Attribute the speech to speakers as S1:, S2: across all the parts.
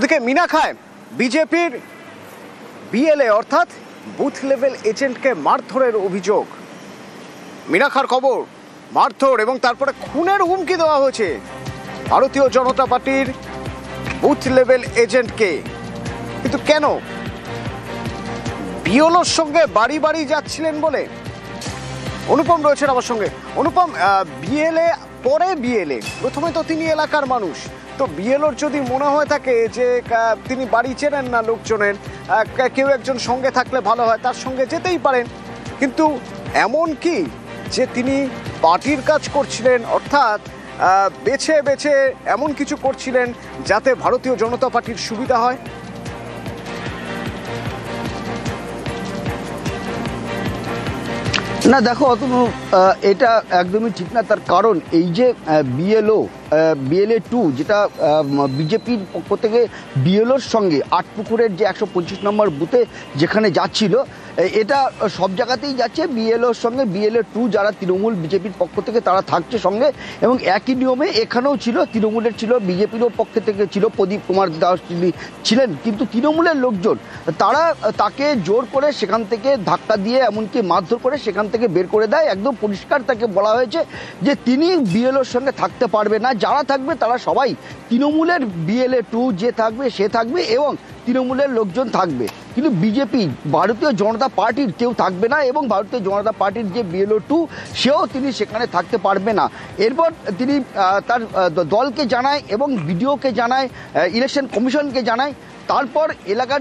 S1: ওদিকে মিনাখায় বিজেপির বিএলএ অর্থাৎ বুথ লেভেল এজেন্টকে মারধরের অভিযোগ। মিনাখার খবর, মারধর এবং তারপরে খুনের হুমকি দেওয়া হয়েছে ভারতীয় জনতা পার্টির বুথ লেভেল এজেন্টকে। কিন্তু কেন? বিএলওর সঙ্গে বাড়ি বাড়ি যাচ্ছিলেন বলে। অনুপম রয়েছেন আমার সঙ্গে। অনুপম, বিএলএ পরে বিএলএ, প্রথমে তো তিনি এলাকার মানুষ, তো বিএলওর যদি মনে হয়ে থাকে যে তিনি বাড়ি চেনেন না লোকজনের, কেউ একজন সঙ্গে থাকলে ভালো হয়, তার সঙ্গে যেতেই পারেন। কিন্তু এমন কি যে তিনি পার্টির কাজ করছিলেন, অর্থাৎ বেছে বেছে এমন কিছু করছিলেন যাতে ভারতীয় জনতা পার্টির সুবিধা হয়?
S2: না দেখো অতনু, এটা একদমই ঠিক না। তার কারণ এই যে বিএলএ 2 যেটা বিজেপির পক্ষ থেকে বিএলওর সঙ্গে আটপুকুরের যে 125 নম্বর বুথে যেখানে যাচ্ছিল, এটা সব জায়গাতেই যাচ্ছে বিএলওর সঙ্গে বিএলএ 2 যারা তৃণমূল বিজেপির পক্ষ থেকে তারা থাকছে সঙ্গে। এবং একই নিয়মে এখানেও ছিল, তৃণমূলের ছিল, বিজেপিরও পক্ষ থেকে ছিল, প্রদীপ কুমার দাস ছিলেন। কিন্তু তৃণমূলের লোকজন তারা তাকে জোর করে সেখান থেকে ধাক্কা দিয়ে এমনকি মারধর করে সেখান থেকে বের করে দেয়। একদম পরিষ্কার তাকে বলা হয়েছে যে তিনি বিএলওর সঙ্গে থাকতে পারবে না, যারা থাকবে তারা সবাই তৃণমূলের বিএলএ 2 যে থাকবে সে থাকবে এবং তৃণমূলের লোকজন থাকবে, কিন্তু বিজেপি ভারতীয় জনতা পার্টির কেউ থাকবে না। এবং ভারতীয় জনতা পার্টির যে বিএলও 2 সেও তিনি সেখানে থাকতে পারবে না। এরপর তিনি তার দলকে জানায় এবং বিডিওকে জানায়, ইলেকশন কমিশনকে জানায়। তারপর এলাকার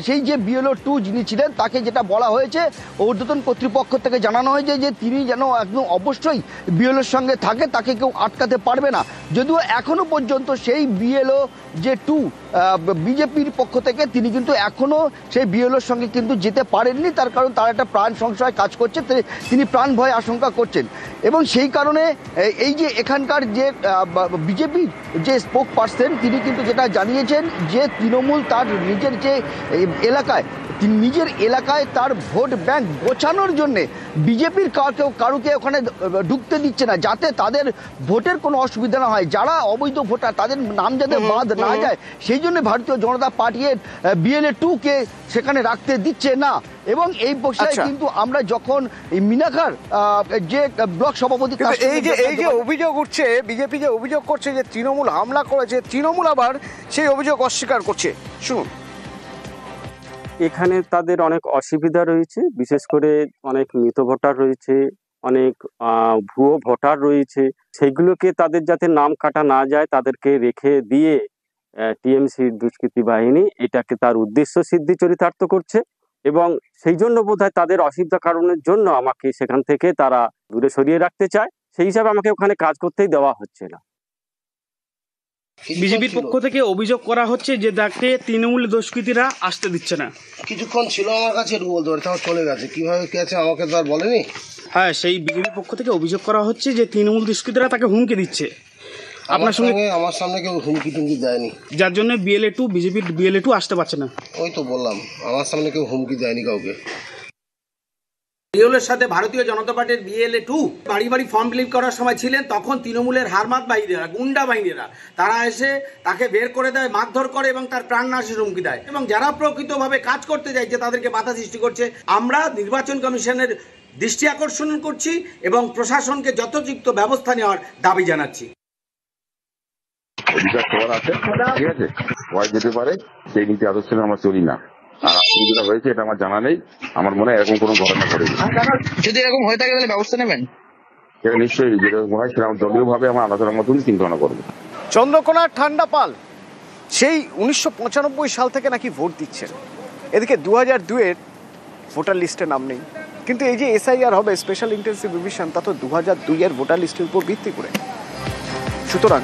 S2: সেই যে বিএলও 2 যিনি ছিলেন তাকে যেটা বলা হয়েছে, ঊর্ধ্বতন কর্তৃপক্ষ থেকে জানানো হয়েছে যে তিনি যেন একদম অবশ্যই বিএলওর সঙ্গে থাকে, তাকে কেউ আটকাতে পারবে না। যদিও এখনো পর্যন্ত সেই বিএলও যে 2 বিজেপির পক্ষ থেকে তিনি কিন্তু এখনো সেই বিএলওর সঙ্গে কিন্তু যেতে পারেননি। তার কারণ তার একটা প্রাণ সংশয় কাজ করছে, তিনি প্রাণ ভয় আশঙ্কা করছেন। এবং সেই কারণে এই যে এখানকার যে বিজেপির যে স্পোক পার্সন তিনি কিন্তু যেটা জানিয়েছেন যে তৃণমূল তার নিজের যে এলাকায় নিজের এলাকায় তার ভোট ব্যাংক গোছানোর জন্যে বিজেপির কারুকে ওখানে ঢুকতে দিচ্ছে না, যাতে তাদের ভোটের কোনো অসুবিধা না হয়। যারা অবৈধ ভোটার তাদের নাম যাতে বাদ না যায় সেই জন্য ভারতীয় জনতা পার্টির বিএলএ 2 কে সেখানে রাখতে দিচ্ছে না। এবং এই বছরে কিন্তু আমরা যখন মিনাখার যে ব্লক সভাপতি,
S1: এই যে অভিযোগ উঠছে, বিজেপি যে অভিযোগ করছে যে তৃণমূল হামলা করেছে, তৃণমূল আবার সেই অভিযোগ অস্বীকার করছে। শুনুন।
S3: এখানে তাদের অনেক অসুবিধা রয়েছে, বিশেষ করে অনেক মৃত ভোটার রয়েছে, অনেক ভুয়ো ভোটার রয়েছে। সেইগুলোকে তাদের যাতে নাম কাটা না যায় তাদেরকে রেখে দিয়ে টিএমসির দুষ্কৃতী বাহিনী এটাকে তার উদ্দেশ্য সিদ্ধি চরিতার্থ করছে। এবং সেই জন্য বোধহয় তাদের অসুবিধা কারণের জন্য আমাকে সেখান থেকে তারা দূরে সরিয়ে রাখতে চায়। সেই হিসাবে আমাকে ওখানে কাজ করতেই দেওয়া হচ্ছে না।
S4: বিজেপির পক্ষ থেকে অভিযোগ করা হচ্ছে যে তাকে তৃণমূল দুষ্কৃতীরা আসতে দিচ্ছে না।
S5: কিছুক্ষণ ছিল আমার কাছে, একটু বলতে পারি, তাও চলে গেছে। কিভাবে কে আছে আমাকে তো আর বলেনি।
S4: হ্যাঁ, সেই বিজেপির পক্ষ থেকে অভিযোগ করা হচ্ছে যে তৃণমূল দুষ্কৃতীরা তাকে হুমকি দিচ্ছে। আপনার সঙ্গে
S5: আমার সামনে কেউ হুমকি টুমকি দেয়নি,
S4: যার জন্য বিজেপির বিএলএ 2 আসতে পারছে না।
S5: ওই তো বললাম, আমার সামনে কেউ হুমকি দেয়নি কাউকে।
S6: বিএলএর সাথে ভারতীয় জনতা পার্টির বিএলএ 2 বাড়ি বাড়ি ফর্ম ফিল করার সময় ছিলেন, তখন তৃণমূলের হারমাত বাহিনীরা, গুন্ডা বাহিনীরা তারা এসে তাকে বের করে দেয়, মারধর করে এবং তার প্রাণ নাশের হুমকি দেয়। এবং যারা প্রকৃতভাবে কাজ করতে চাইছে তাদেরকে বাধা সৃষ্টি করছে। আমরা নির্বাচন কমিশনের দৃষ্টি আকর্ষণ করছি এবং প্রশাসনকে যথোচিত ব্যবস্থা নেওয়ার দাবি জানাচ্ছি।
S7: খবর আছে, ঠিক আছে, ভয় যেতে পারে, সেই নীতি আদর্শে আমরা চলি না। আর আপনি যেটা হয়েছে এটা আমার জানা নেই, আমার মনে হয় এরকম কোনো ঘটনা ঘটেনি।
S8: যদি এরকম হয়ে থাকে তাহলে ব্যবস্থা নেবেন?
S7: এটা নিশ্চয়ই যেরকম হয় সেরকম দলীয় ভাবে আমরা আলোচনার মতন চিন্তা ভাবনা করবো।
S1: চন্দ্রকোনার ঠান্ডা পাল সেই 1995 সাল থেকে নাকি ভোট দিচ্ছেন। এদিকে 2002-এর ভোটার লিস্টে নাম নেই, কিন্তু এই যে এসআইআর হবে, স্পেশাল ইন্টেন্সিভ রিভিশন, তা তো 2002-এর ভোটার লিস্টের উপর ভিত্তি করে। সুতরাং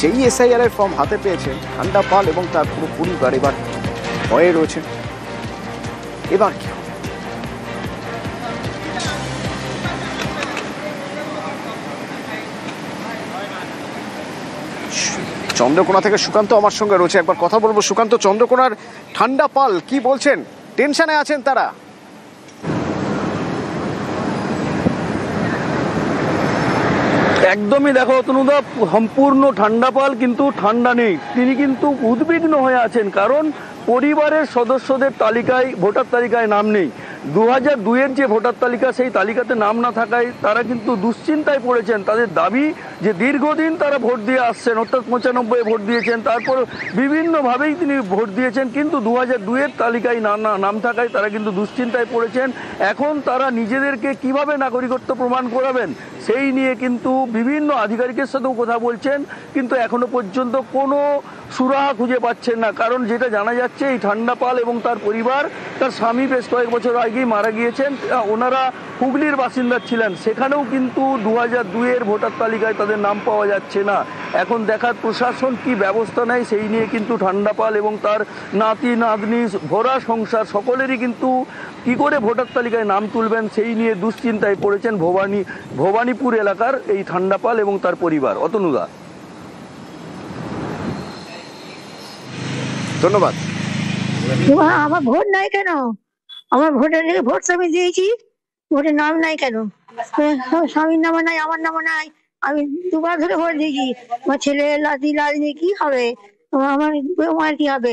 S1: যেই এসআইআর এর ফর্ম হাতে পেয়েছেন ঠান্ডা পাল এবং তার পুরো পরিবার এবার ভয়ে রয়েছে। এবার কি হবে? চন্দ্রকোনা থেকে সুকান্ত আমার সঙ্গে রয়েছে, একবার কথা বলবো। সুকান্ত, চন্দ্রকোনার ঠান্ডা পাল কি বলছেন? টেনশনে আছেন তারা?
S9: একদমই দেখো তনুদা, সম্পূর্ণ ঠান্ডা পাল, কিন্তু ঠান্ডা নেই। তিনি কিন্তু উদ্বিগ্ন হয়ে আছেন, কারণ পরিবারের সদস্যদের তালিকায়, ভোটার তালিকায় নাম নেই। 2002-এর যে ভোটার তালিকা, সেই তালিকাতে নাম না থাকায় তারা কিন্তু দুশ্চিন্তায় পড়েছেন। তাদের দাবি যে দীর্ঘদিন তারা ভোট দিয়ে আসছেন, অর্থাৎ 95-এ ভোট দিয়েছেন, তারপর বিভিন্নভাবেই তিনি ভোট দিয়েছেন, কিন্তু 2002-এর তালিকায় নাম থাকায় তারা কিন্তু দুশ্চিন্তায় পড়েছেন। এখন তারা নিজেদেরকে কিভাবে নাগরিকত্ব প্রমাণ করাবেন সেই নিয়ে কিন্তু বিভিন্ন আধিকারিকের সাথেও কথা বলছেন, কিন্তু এখনো পর্যন্ত কোনো সুরাহা খুঁজে পাচ্ছেন না। কারণ যেটা জানা যাচ্ছে, এই ঠান্ডা পাল এবং তার পরিবার, তার স্বামী বেশ কয়েক বছর আগেই মারা গিয়েছেন। ওনারা হুগলির বাসিন্দা ছিলেন, সেখানেও কিন্তু 2002-এর ভোটার তালিকায় তাদের নাম পাওয়া যাচ্ছে না। এখন দেখার প্রশাসন কি ব্যবস্থা নেয় সেই নিয়ে কিন্তু ঠান্ডা পাল এবং তার নাতি নাতনি, ভরা সংসার, সকলেরই কিন্তু কি করে ভোটার তালিকায় নাম তুলবেন সেই নিয়ে দুশ্চিন্তায় পড়েছেন ভবানীপুর এলাকার এই ঠান্ডা পাল এবং তার পরিবার। অতনুদা,
S1: ধন্যবাদ।
S10: আমার ভোট নাই কেন? আমার ভোটের লিগে ভোট আমি দিয়েছি, ভোটের নাম নাই কেন? স্বামীর নামও নাই, আমার নামও নাই। আমি দুবার ধরে ভোট দিয়েছি। আমার ছেলে লাতি লাদিনি কি হবে? আমার মায়ের কি হবে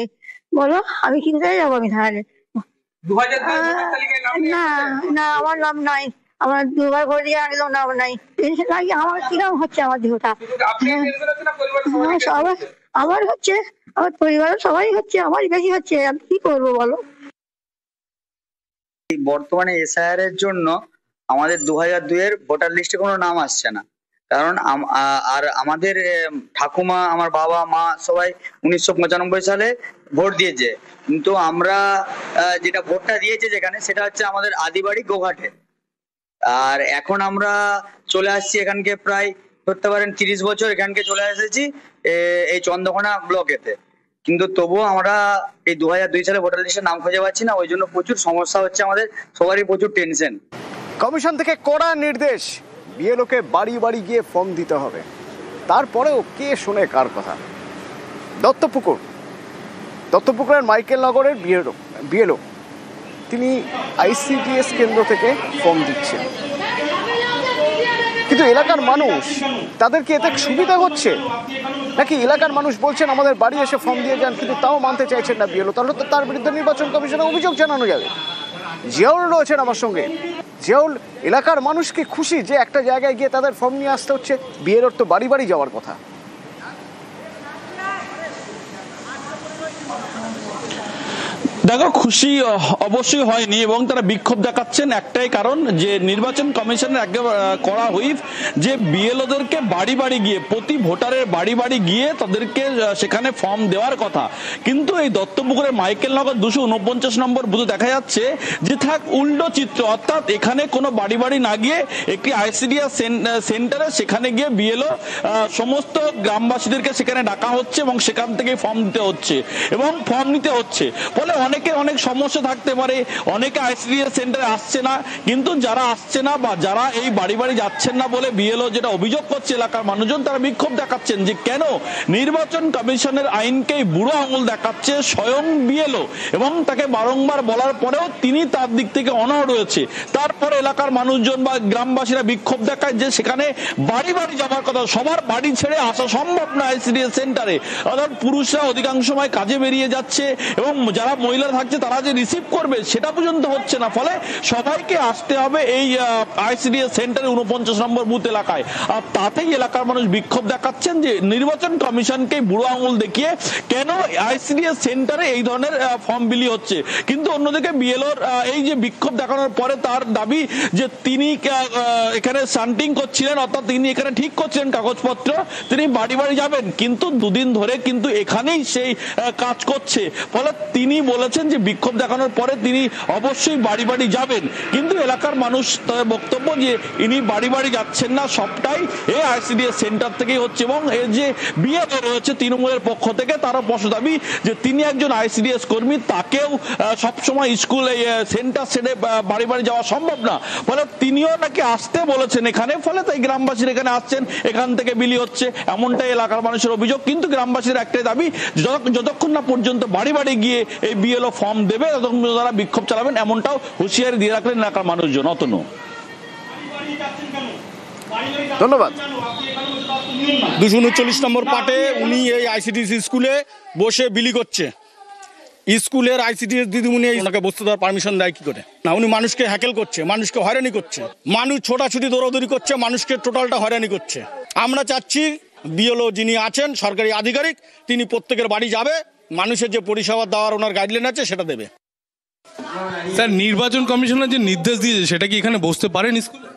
S10: বলো? আমি কি কোথায় যাবো? আমি তাহলে না না, আমার নাম নাই। আমার দুবার ভোট দিয়ে একদম নাম নাই। টেনশন লাগে আমার, কিরকম হচ্ছে আমার দেহটা। সবাই আমার হচ্ছে, আমার পরিবারের সবাই হচ্ছে, আমারই বেশি হচ্ছে। আমি কি করবো বলো?
S11: বর্তমানে এসআইআর এর জন্য আমাদের 2002-এর ভোটার লিস্টে কোনো নাম আসছে না। কারণ আর আমাদের ঠাকুমা, আমার বাবা মা সবাই 1995 সালে ভোট দিয়েছে, কিন্তু আমরা যেটা ভোটটা দিয়েছে যেখানে, সেটা হচ্ছে আমাদের আদিবাড়ি গোঘাটে। আর এখন আমরা চলে আসছি এখানকে, প্রায় ধরতে পারেন 30 বছর এখানকে চলে এসেছি এই চন্দ্রকোনা ব্লকেতে, কিন্তু তবুও আমরা এই 2002 সালে ভোটার লিস্টে নাম খুঁজে পাচ্ছি না। ওই জন্য প্রচুর সমস্যা হচ্ছে, আমাদের সবারই প্রচুর টেনশন।
S1: কমিশন থেকে কড়া নির্দেশ, বিএলওকে বাড়ি বাড়ি গিয়ে ফর্ম দিতে হবে। তারপরেও কে শোনে কার কথা? দত্তপুকুরের মাইকেল নগরের বিএলও তিনি আইসিডিএস কেন্দ্র থেকে ফর্ম দিচ্ছেন, কিন্তু এলাকার মানুষ, তাদের কি এতে সুবিধা হচ্ছে নাকি এলাকার মানুষ বলছেন আমাদের বাড়ি এসে ফর্ম দিয়ে যান, কিন্তু তাও মানতে চাইছেন না বিএলও? তাহলে তো তার বিরুদ্ধে নির্বাচন কমিশনে অভিযোগ জানানো যাবে। জিয়াউল রয়েছেন আমার সঙ্গে। জিয়াউল, এলাকার মানুষ কি খুশি যে একটা জায়গায় গিয়ে তাদের ফর্ম নিয়ে আসতে হচ্ছে? বিএলওর তো বাড়ি বাড়ি যাওয়ার কথা।
S12: দেখো, খুশি অবশ্যই হয়নি, এবং তারা বিক্ষোভ দেখাচ্ছেন একটাই কারণ, যে নির্বাচন কমিশনের করা হুইপ যে বিএলওদেরকে বাড়ি বাড়ি গিয়ে, প্রতি ভোটারের বাড়ি বাড়ি গিয়ে তাদেরকে সেখানে ফর্ম দেওয়ার কথা। কিন্তু এই দত্তপুকুরের মাইকেল নগর 249 নম্বর বুথে দেখা যাচ্ছে যে থাক উল্টো চিত্র, অর্থাৎ এখানে কোনো বাড়ি বাড়ি না গিয়ে একটি আইসিডিএস সেন্টারে সেখানে গিয়ে বিএলও সমস্ত গ্রামবাসীদেরকে সেখানে ডাকা হচ্ছে এবং সেখান থেকে ফর্ম দিতে হচ্ছে এবং ফর্ম নিতে হচ্ছে। ফলে অনেকের অনেক সমস্যা থাকতে পারে, অনেকে আইসিডিএস সেন্টারে আসছে না, কিন্তু যারা আসছে না বা যারা এই বাড়ি বাড়ি যাচ্ছেন না বলে বিএলও যেটা অভিযোগ করছে এলাকার মানুষজন, তারা বিক্ষোভ দেখাচ্ছেন যে কেন নির্বাচন কমিশনের আইনকেই বুড়ো আঙুল দেখাচ্ছে স্বয়ং বিএলও, এবং তাকে বারংবার বলার পরেও তিনি তার দিক থেকে অনড় রয়েছে। তারপরে এলাকার মানুষজন বা গ্রামবাসীরা বিক্ষোভ দেখায় যে সেখানে বাড়ি বাড়ি যাওয়ার কথা, সবার বাড়ি ছেড়ে আসা সম্ভব না আইসিডিএস সেন্টারে। অর্থাৎ পুরুষরা অধিকাংশ সময় কাজে বেরিয়ে যাচ্ছে এবং যারা মহিলা থাকছে তারা যে রিসিভ করবে সেটা পর্যন্ত হচ্ছে না। ফলে সবাইকে আসতে হবে এই আইসিডিএস সেন্টারে 49 নম্বর বুথ এলাকায়। আর তাতেই এলাকার মানুষ বিক্ষোভ দেখাচ্ছেন যে নির্বাচন কমিশনকে বুড়ো আঙুল দেখিয়ে কেন আইসিডিএস সেন্টারে এই ধরনের ফর্ম বিলি হচ্ছে। কিন্তু অন্যদিকে বিএলওর এই যে বিক্ষোভ দেখানোর পরে তার দাবি যে তিনি এখানে শান্টিং করছিলেন, অর্থাৎ তিনি এখানে ঠিক করছিলেন কাগজপত্র, তিনি বাড়ি বাড়ি যাবেন, কিন্তু দুদিন ধরে কিন্তু এখানেই সেই কাজ করছে। ফলে তিনি বলেছেন যে বিক্ষোভ দেখানোর পরে তিনি অবশ্যই বাড়ি বাড়ি যাবেন, কিন্তু এলাকার মানুষ তাদের বক্তব্য যে ইনি বাড়ি বাড়ি যাচ্ছেন না, সবটাই এই আইসিডিএস সেন্টার থেকেই হচ্ছে। এবং এর যে বিএলও রয়েছে তৃণমূলের পক্ষ থেকে, তারও স্পষ্ট দাবি যে তিনি একজন আইসিডিএস কর্মী, তাকেও সবসময় স্কুল সেন্টার ছেড়ে বাড়ি বাড়ি যাওয়া সম্ভব না। ফলে তিনিও নাকি আসতে বলেছেন এখানে, ফলে তাই গ্রামবাসীরা এখানে আসছেন, এখান থেকে বিলি হচ্ছে, এমনটাই এলাকার মানুষের অভিযোগ। কিন্তু গ্রামবাসীর একটাই দাবি, যতক্ষণ না পর্যন্ত বাড়ি বাড়ি গিয়ে এই বিএলও ফর্ম দেবে ততক্ষণ তারা বিক্ষোভ চালাবেন, এমনটাও হুঁশিয়ারি দিয়ে রাখলেন এলাকার মানুষজন। অতনু,
S1: ধন্যবাদ।
S12: 239 নম্বর পার্টে উনি এই আইসিডিএস স্কুলে বসে বিলি করছে। স্কুলের আইসিডিএস দিদিমণি ওনাকে বসতে দেওয়ার পারমিশন দেয় কি করে? না, উনি মানুষকে হ্যাকেল করছে, মানুষকে হয়রানি করছে, মানুষ ছোটাছুটি দৌড়াদৌড়ি করছে, মানুষকে টোটালটা হয়রানি করছে। আমরা চাচ্ছি বিএলও যিনি আছেন সরকারি আধিকারিক, তিনি প্রত্যেকের বাড়ি যাবে, মানুষের যে পরিষেবা দেওয়ার ওনার গাইডলাইন আছে সেটা দেবে।
S13: স্যার, নির্বাচন কমিশনার যে নির্দেশ দিয়েছে সেটা কি এখানে বসতে পারেন স্কুলে?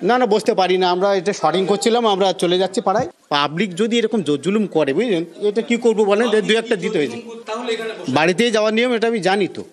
S14: না না, বসতে পারি না, আমরা এটা শর্টিং করছিলাম, আমরা চলে যাচ্ছি পাড়ায়। পাবলিক যদি এরকম জোর জুলুম করে, বুঝলেন, এটা কি করবো বলেন, দু একটা দিতে হয়েছে, বাড়িতেই যাওয়ার নিয়ম, এটা আমি জানি তো।